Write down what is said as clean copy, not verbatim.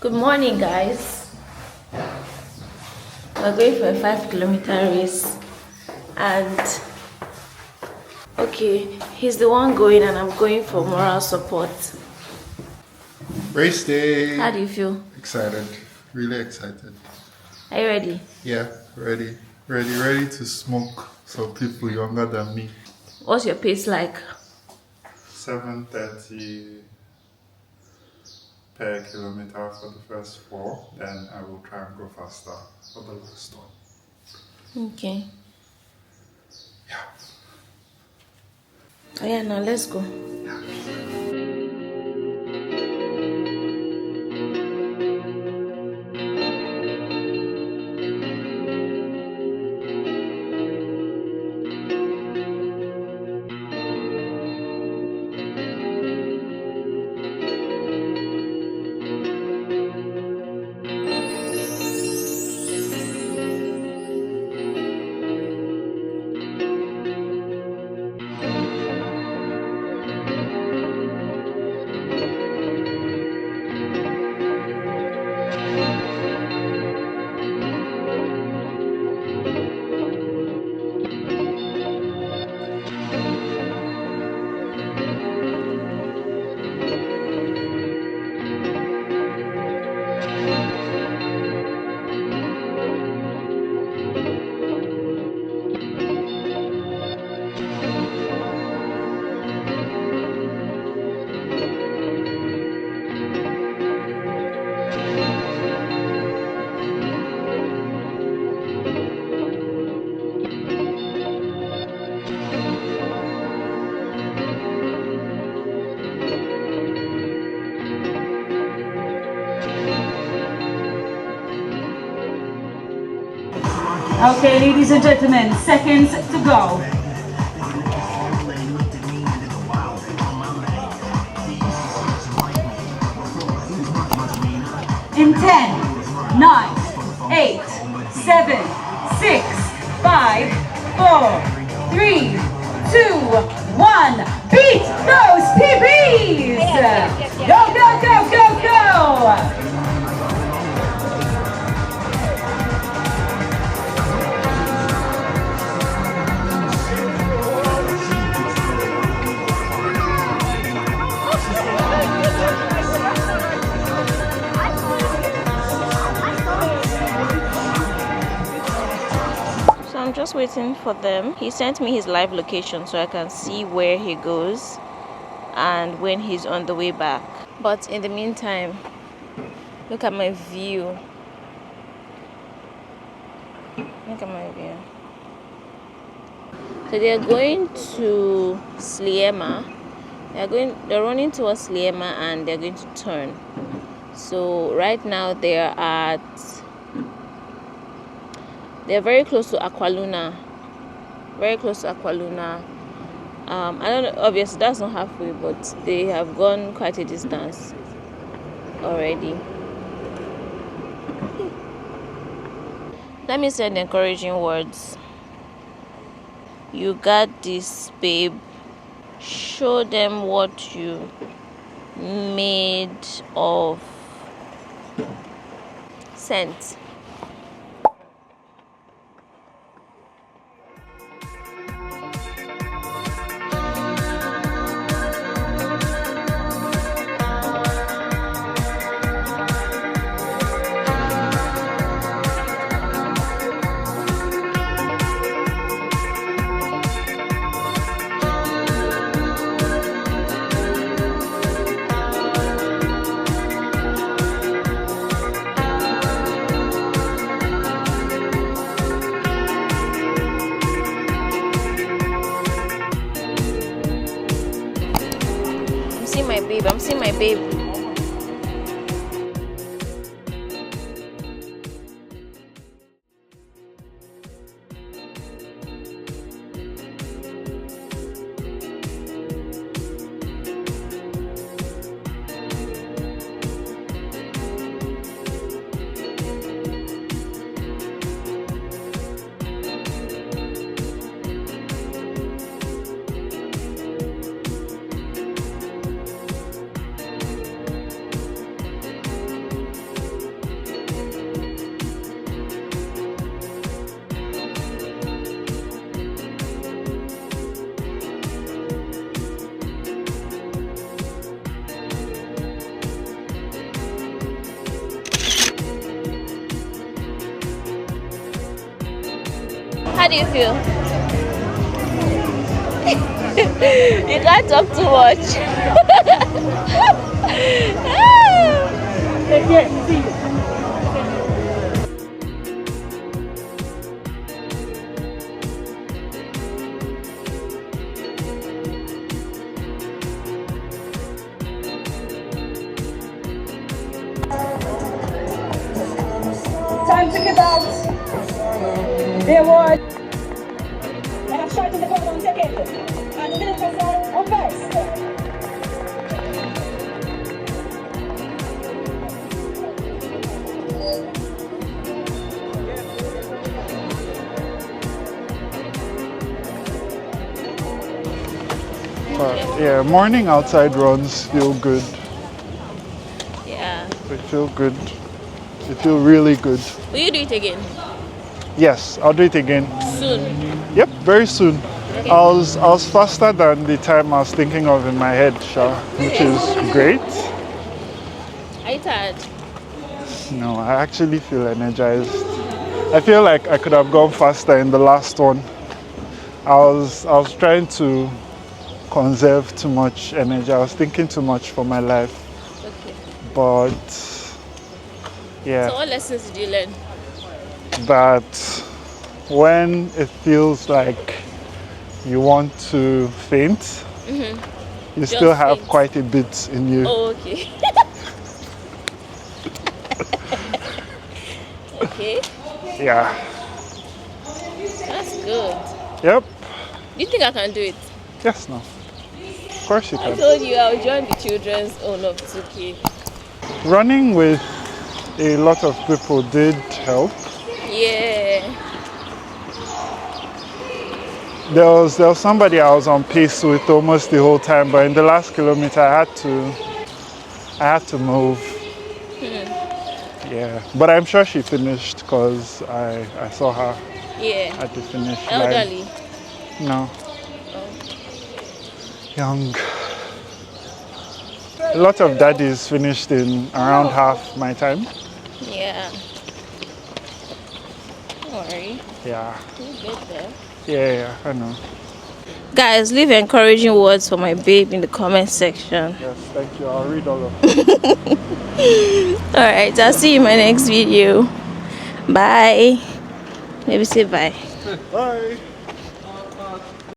Good morning, guys. We're going for a 5 kilometer race, and okay, he's the one going, and I'm going for moral support. Race day. How do you feel? Excited. Really excited. Are you ready? Yeah, ready. Ready to smoke some people younger than me. What's your pace like? 7:30 per kilometer for the first 4. Then I will try and go faster for the last one. Okay. Yeah. Oh yeah, now let's go. Okay, ladies and gentlemen, seconds to go. In 10, 9, 8, 7, 6, 5, 4, 3, 2, 1. Beat those PBs! Go, go, go, go, go! I'm just waiting for them. He sent me his live location so I can see where he goes and when he's on the way back. But in the meantime, look at my view. Look at my view. So they're going to Sliema. They're running towards Sliema and they're going to turn. So right now they're very close to Aqualuna. Very close to Aqualuna. I don't know, obviously that's not halfway, but they have gone quite a distance already. Let me send encouraging words. You got this, babe. Show them what you made of. Sent. I'm seeing my babe. How do you feel? You can't talk too much. Time to give out the award. I have shot in the corner on second, and the middle person on first. Yeah, morning outside runs feel good. Yeah. They feel good. They feel really good. Will you do it again? Yes, I'll do it again. Soon. Yep, very soon. Okay. I was faster than the time I was thinking of in my head, Sha, which is great. Are you tired? No, I actually feel energized. I feel like I could have gone faster in the last one. I was trying to conserve too much energy. I was thinking too much for my life. Okay. But yeah, So what lessons did you learn? that when it feels like you want to faint, you still have faint. quite a bit in you. Oh, okay. Okay. Yeah. That's good. Yep. Do you think I can do it? Yes, no. Of course you I can. told you I'll join the children's own of 2K. Running with a lot of people did help. Yeah. There was somebody I was on pace with almost the whole time, but in the last kilometer I had to move. Yeah, but I'm sure she finished because I saw her Yeah. at the finish line. Elderly. No. Young. A lot of daddies finished in around half my time. Yeah. Don't worry. Yeah. You'll get there. Yeah, I know. Guys, leave encouraging words for my babe in the comment section. Yes, thank you. I'll read all of them. Alright, I'll see you in my next video. Bye. Maybe say bye. Bye.